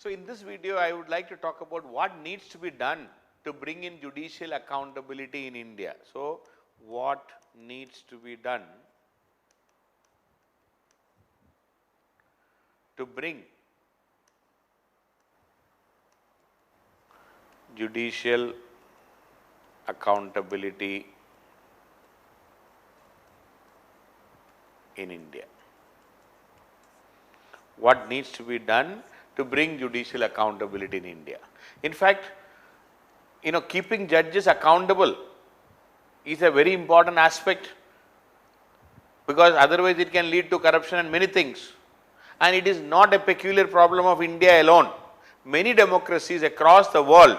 So in this video, I would like to talk about what needs to be done to bring in judicial accountability in India. So what needs to be done to bring judicial accountability in India. What needs to be done to bring judicial accountability in India? In fact, keeping judges accountable is a very important aspect, because otherwise it can lead to corruption and many things. And it is not a peculiar problem of India alone. Many democracies across the world,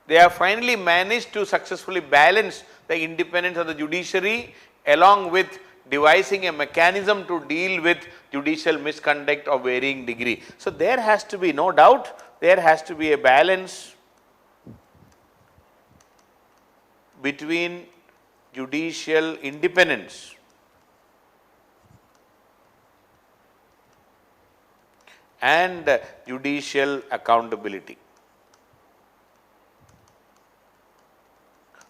they have finally managed to successfully balance the independence of the judiciary along with devising a mechanism to deal with judicial misconduct of varying degree. So there has to be, no doubt, there has to be a balance between judicial independence and judicial accountability.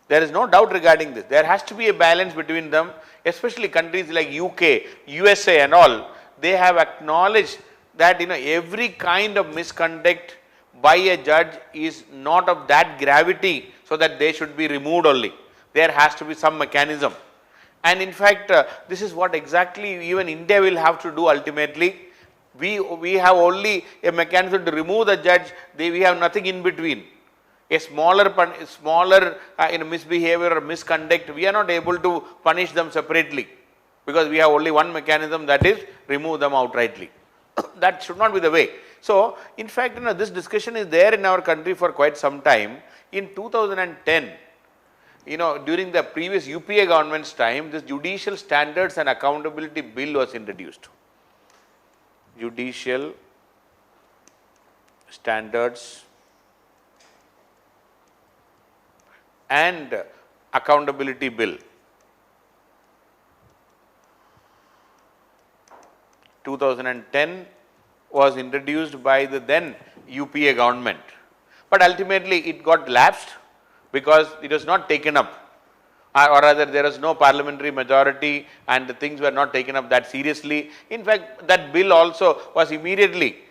There is no doubt regarding this. There has to be a balance between them, especially countries like UK, USA and all. They have acknowledged that every kind of misconduct by a judge is not of that gravity, so that they should be removed only. There has to be some mechanism. And in fact, this is what exactly even India will have to do ultimately. We have only a mechanism to remove the judge. We have nothing in between. A smaller misbehavior or misconduct, we are not able to punish them separately, because we have only one mechanism, that is remove them outrightly. That should not be the way. So in fact, this discussion is there in our country for quite some time. In 2010, during the previous UPA government's time, this Judicial Standards and Accountability Bill was introduced. Judicial Standards and Accountability Bill 2010 was introduced by the then UPA government, but ultimately it got lapsed because it was not taken up, or rather there was no parliamentary majority and the things were not taken up that seriously. In fact, that bill also was immediately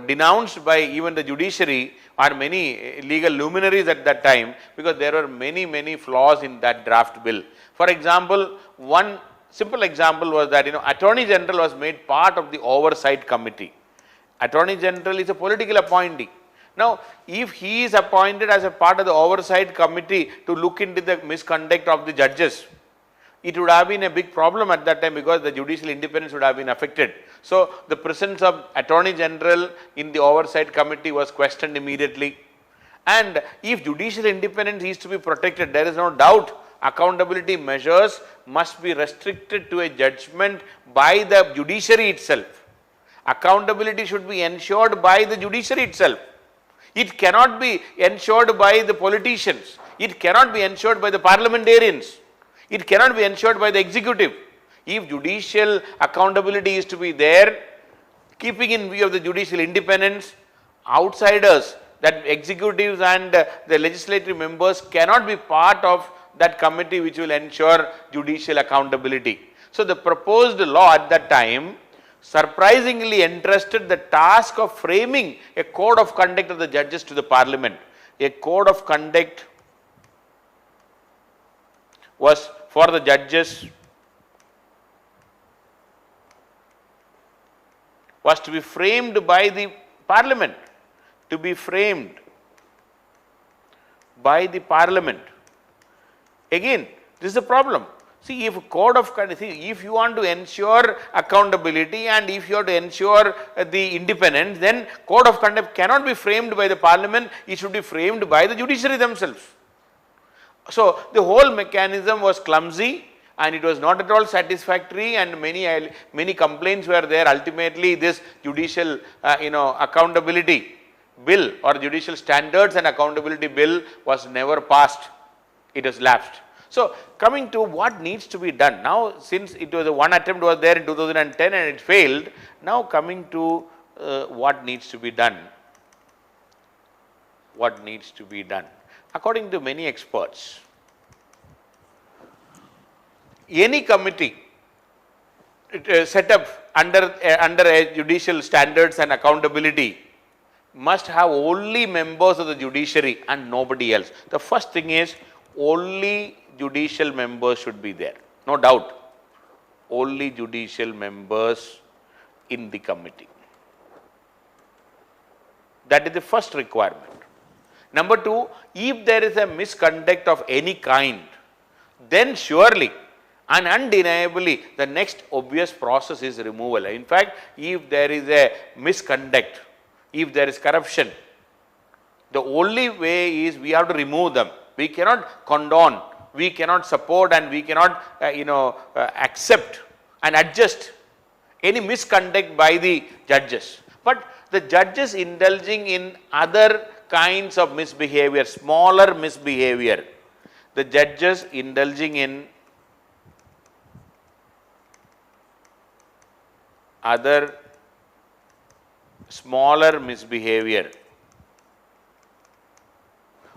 denounced by even the judiciary or many legal luminaries at that time, because there were many flaws in that draft bill. For example, one simple example was that Attorney General was made part of the oversight committee. Attorney General is a political appointee. Now, if he is appointed as a part of the oversight committee to look into the misconduct of the judges, it would have been a big problem at that time, because the judicial independence would have been affected. So the presence of Attorney General in the oversight committee was questioned immediately. And if judicial independence is to be protected, there is no doubt accountability measures must be restricted to a judgment by the judiciary itself. Accountability should be ensured by the judiciary itself. It cannot be ensured by the politicians. It cannot be ensured by the parliamentarians. It cannot be ensured by the executive. If judicial accountability is to be there, keeping in view of the judicial independence, outsiders, that executives and the legislative members cannot be part of that committee which will ensure judicial accountability. So the proposed law at that time surprisingly entrusted the task of framing a code of conduct of the judges to the parliament. A code of conduct was for the judges was to be framed by the parliament, to be framed by the parliament. Again, this is a problem. See, if you want to ensure accountability and if you have to ensure the independence, then code of conduct cannot be framed by the parliament, it should be framed by the judiciary themselves. So the whole mechanism was clumsy and it was not at all satisfactory, and many complaints were there. Ultimately, this judicial accountability bill or judicial standards and accountability bill was never passed. It was lapsed. So coming to what needs to be done now, since it was one attempt was there in 2010 and it failed, now coming to what needs to be done? What needs to be done? According to many experts, any committee set up under a judicial standards and accountability must have only members of the judiciary and nobody else. The first thing is only judicial members should be there, no doubt. Only judicial members in the committee. That is the first requirement. Number two, if there is a misconduct of any kind, then surely and undeniably the next obvious process is removal. In fact, if there is a misconduct, if there is corruption, the only way is we have to remove them. We cannot condone, we cannot support, and we cannot accept and adjust any misconduct by the judges. But the judges indulging in other kinds of misbehavior, smaller misbehavior, the judges indulging in other smaller misbehavior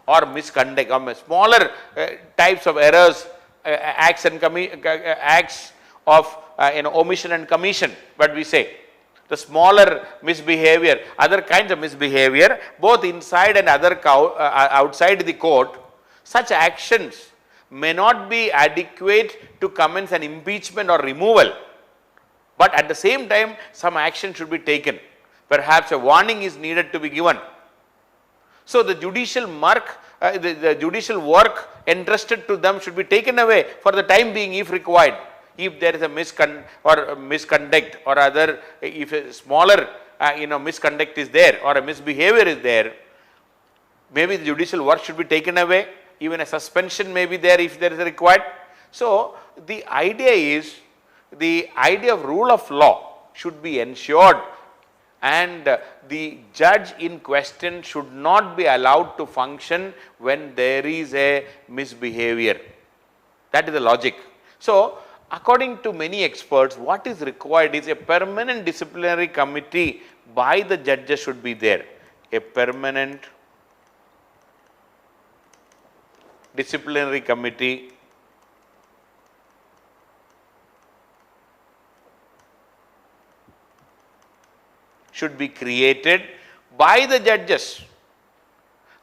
or misconduct or smaller types of errors, acts of omission and commission, what we say, the smaller misbehavior, other kinds of misbehavior, both inside and outside the court, such actions may not be adequate to commence an impeachment or removal, but at the same time some action should be taken. Perhaps a warning is needed to be given. So the judicial the judicial work entrusted to them should be taken away for the time being if required. If there is a misconduct or other, if a smaller misconduct is there or a misbehavior is there, maybe the judicial work should be taken away, even a suspension may be there if there is required. So the idea of rule of law should be ensured, and the judge in question should not be allowed to function when there is a misbehavior. That is the logic. So according to many experts, what is required is a permanent disciplinary committee by the judges should be there. A permanent disciplinary committee should be created by the judges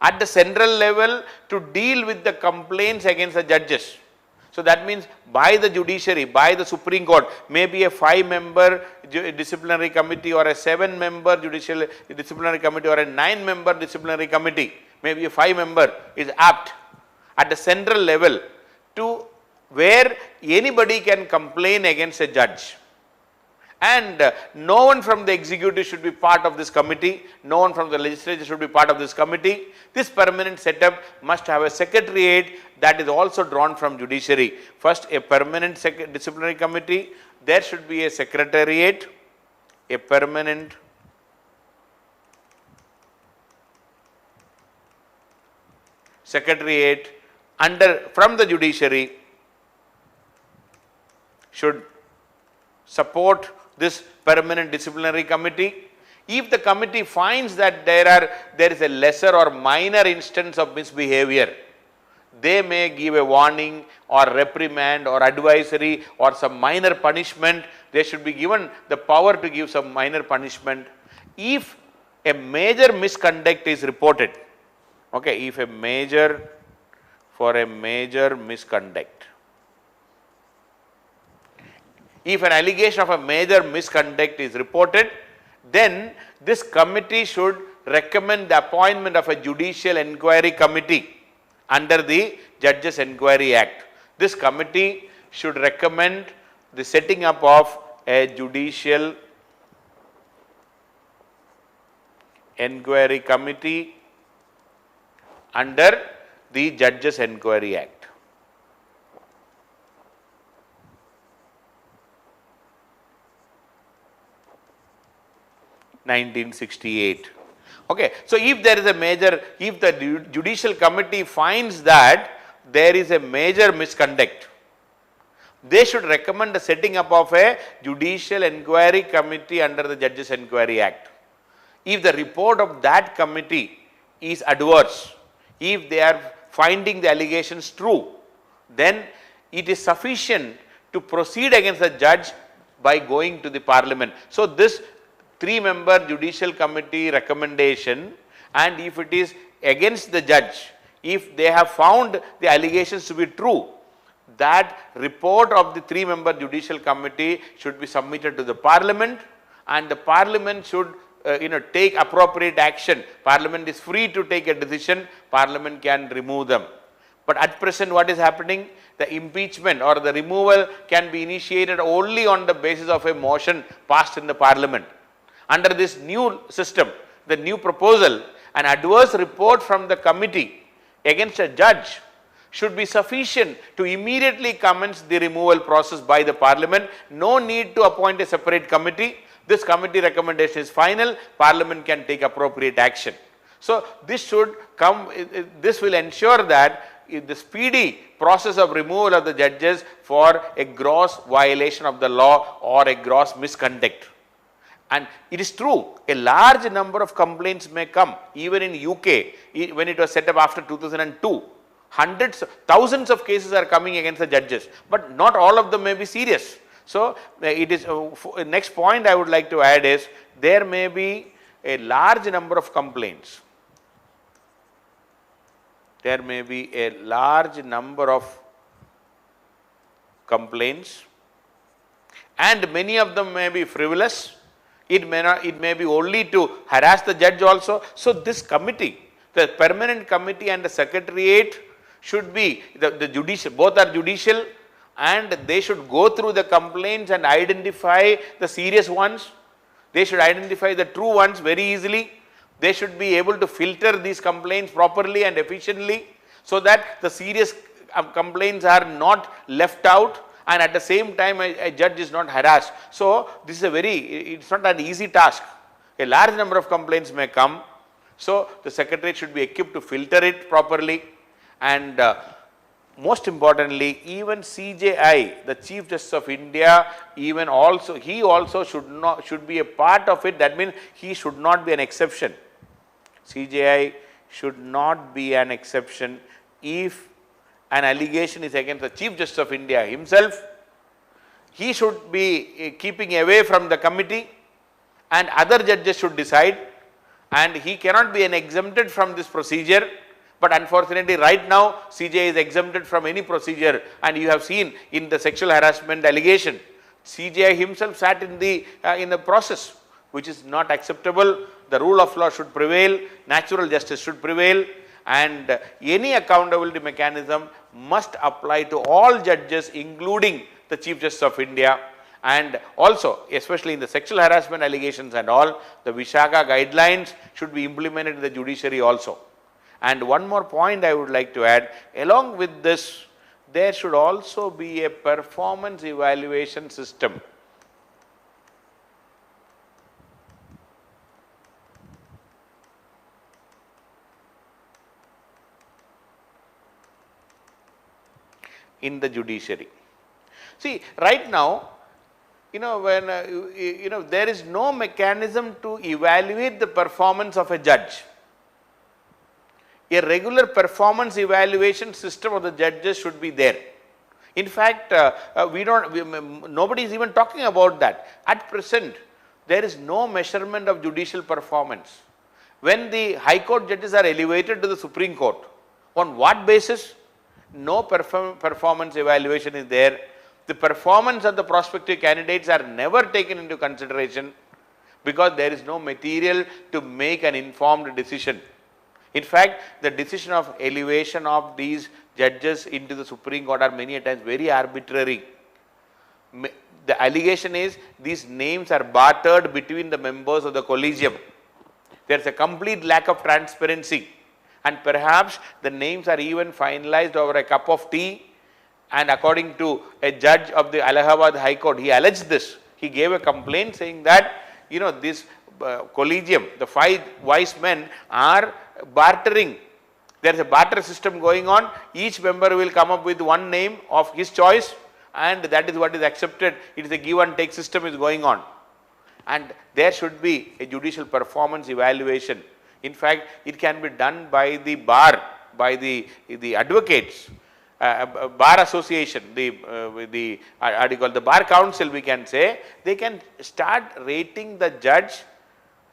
at the central level to deal with the complaints against the judges. So that means by the judiciary, by the Supreme Court, maybe a 5-member disciplinary committee or a 7-member disciplinary committee or a 9-member disciplinary committee, maybe a 5-member is apt at the central level to where anybody can complain against a judge. And no one from the executive should be part of this committee, no one from the legislature should be part of this committee. This permanent setup must have a secretariat that is also drawn from judiciary. First, a permanent disciplinary committee, there should be a secretariat, a permanent secretariat from the judiciary should support this permanent disciplinary committee. If the committee finds that there is a lesser or minor instance of misbehavior, they may give a warning or reprimand or advisory or some minor punishment. They should be given the power to give some minor punishment. If a major misconduct is reported, okay, if a major misconduct, if an allegation of a major misconduct is reported, then this committee should recommend the appointment of a judicial inquiry committee under the Judges Enquiry Act. This committee should recommend the setting up of a judicial inquiry committee under the Judges Enquiry Act. 1968. Okay. So if there is a major, if the judicial committee finds that there is a major misconduct, they should recommend the setting up of a judicial inquiry committee under the Judges Enquiry Act. if the report of that committee is adverse, if they are finding the allegations true, then it is sufficient to proceed against the judge by going to the parliament. So, this 3-member judicial committee recommendation, and if it is against the judge, if they have found the allegations to be true, that report of the 3-member judicial committee should be submitted to the parliament, and the parliament should take appropriate action. Parliament is free to take a decision, parliament can remove them. But at present what is happening? The impeachment or the removal can be initiated only on the basis of a motion passed in the parliament. Under this new system, the new proposal, an adverse report from the committee against a judge should be sufficient to immediately commence the removal process by the parliament. No need to appoint a separate committee. This committee recommendation is final, parliament can take appropriate action. So, this should come, this will ensure that the speedy process of removal of the judges for a gross violation of the law or a gross misconduct. And it is true, a large number of complaints may come, even in UK, when it was set up after 2002. Hundreds, thousands of cases are coming against the judges, but not all of them may be serious. So, it is next point I would like to add is, there may be a large number of complaints. There may be a large number of complaints, and many of them may be frivolous. It may be only to harass the judge also. So, this committee, the permanent committee and the secretariat should be the judicial, both are judicial, and they should go through the complaints and identify the serious ones. They should identify the true ones very easily. They should be able to filter these complaints properly and efficiently, so that the serious complaints are not left out, and at the same time a judge is not harassed. So, this is it's not an easy task. A large number of complaints may come. So, the secretary should be equipped to filter it properly, and most importantly, even CJI, the Chief Justice of India, he also should be a part of it. That means he should not be an exception. CJI should not be an exception. If an allegation is against the Chief Justice of India himself, he should be keeping away from the committee, and other judges should decide, and he cannot be exempted from this procedure. But unfortunately, right now CJI is exempted from any procedure, and you have seen in the sexual harassment allegation, CJI himself sat in the process, which is not acceptable. The rule of law should prevail, natural justice should prevail, and any accountability mechanism must apply to all judges, including the Chief Justice of India. And also, especially in the sexual harassment allegations and all, the Vishaka guidelines should be implemented in the judiciary also. And one more point I would like to add, along with this, there should also be a performance evaluation system. In the judiciary. See, right now, when there is no mechanism to evaluate the performance of a judge. A regular performance evaluation system of the judges should be there. In fact, nobody is even talking about that. At present, there is no measurement of judicial performance. When the High Court judges are elevated to the Supreme Court, on what basis? No performance evaluation is there. The performance of the prospective candidates are never taken into consideration, because there is no material to make an informed decision. In fact, the decision of elevation of these judges into the Supreme Court are many a times very arbitrary. The allegation is these names are bartered between the members of the collegium. There is a complete lack of transparency, and perhaps the names are even finalized over a cup of tea. And according to a judge of the Allahabad High Court, he alleged this. He gave a complaint saying that, this collegium, the 5 wise men are bartering. There is a barter system going on. Each member will come up with one name of his choice, and that is what is accepted. It is a give and take system is going on. and there should be a judicial performance evaluation. In fact, it can be done by the bar, by the advocates, bar association, the article, the bar council, we can say, they can start rating the judge.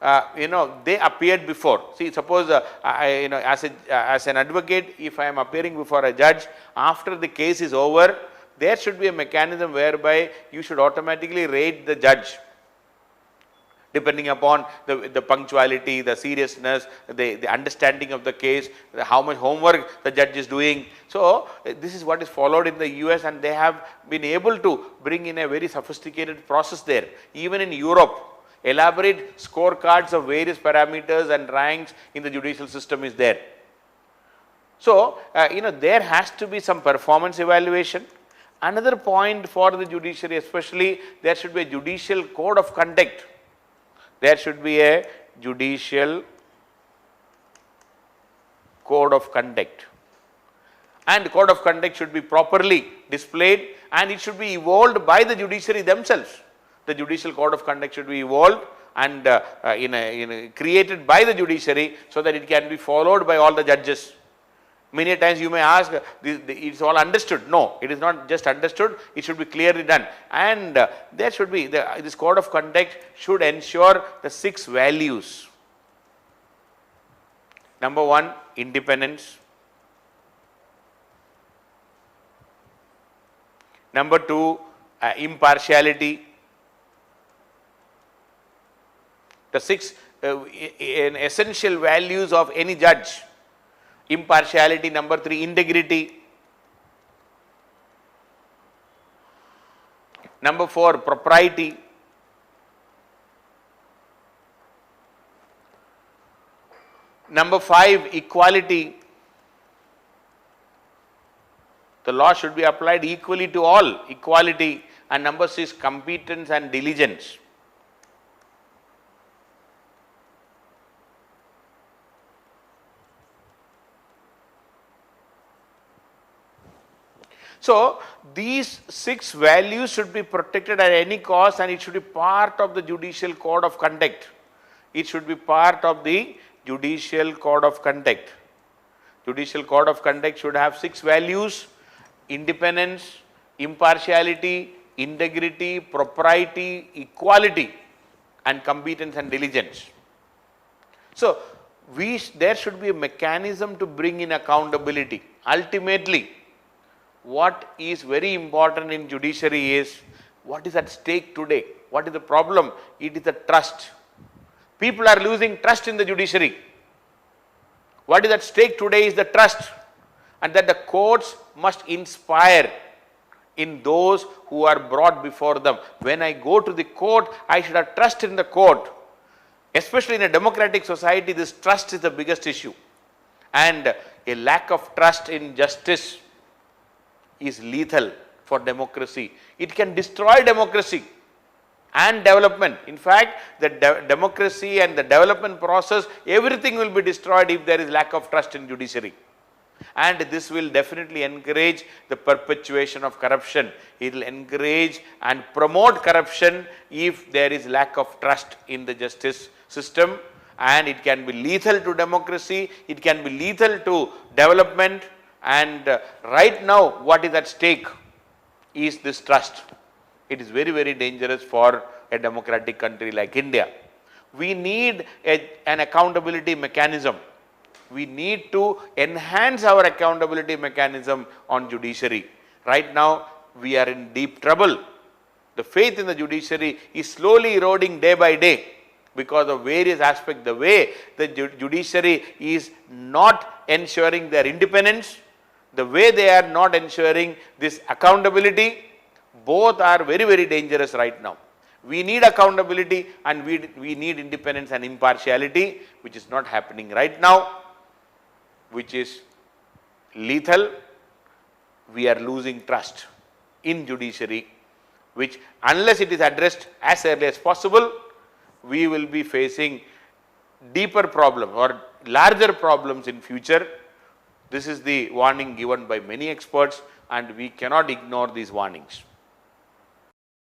They appeared before. See, suppose as an advocate, if I am appearing before a judge, after the case is over, there should be a mechanism whereby you should automatically rate the judge, depending upon the punctuality, the seriousness, the understanding of the case, how much homework the judge is doing. So, this is what is followed in the US, and they have been able to bring in a very sophisticated process there. Even in Europe, elaborate scorecards of various parameters and ranks in the judicial system is there. So, there has to be some performance evaluation. Another point for the judiciary especially, there should be a judicial code of conduct. There should be a judicial code of conduct, and code of conduct should be properly displayed, and it should be evolved by the judiciary themselves. The judicial code of conduct should be evolved and created by the judiciary so that it can be followed by all the judges. Many times you may ask, it's all understood. No, it is not just understood, it should be clearly done. And there should be, this code of conduct should ensure the 6 values. Number 1, independence. Number 2, impartiality. The 6 essential values of any judge. Impartiality. Number 3, integrity. Number 4, propriety. Number 5, equality. The law should be applied equally to all, equality. And number 6, competence and diligence. So, these 6 values should be protected at any cost, and it should be part of the judicial code of conduct. It should be part of the judicial code of conduct. Judicial code of conduct should have 6 values: independence, impartiality, integrity, propriety, equality, and competence and diligence. So, there should be a mechanism to bring in accountability. Ultimately, what is very important in judiciary is what is at stake today. What is the problem? It is the trust. People are losing trust in the judiciary. What is at stake today is the trust, and that the courts must inspire in those who are brought before them. When I go to the court, I should have trust in the court. Especially in a democratic society, this trust is the biggest issue. And a lack of trust in justice is lethal for democracy. It can destroy democracy and development. In fact, the democracy and the development process, everything will be destroyed if there is lack of trust in judiciary. And this will definitely encourage the perpetuation of corruption. It will encourage and promote corruption if there is lack of trust in the justice system, and it can be lethal to democracy, it can be lethal to development. And right now, what is at stake is this trust. It is very, very dangerous for a democratic country like India. We need an accountability mechanism. We need to enhance our accountability mechanism on judiciary. Right now, we are in deep trouble. The faith in the judiciary is slowly eroding day by day because of various aspects. The way the judiciary is not ensuring their independence, the way they are not ensuring this accountability, both are very, very dangerous right now. We need accountability and we need independence and impartiality, which is not happening right now, which is lethal. We are losing trust in judiciary, which unless it is addressed as early as possible, we will be facing deeper problems or larger problems in future. This is the warning given by many experts, and we cannot ignore these warnings.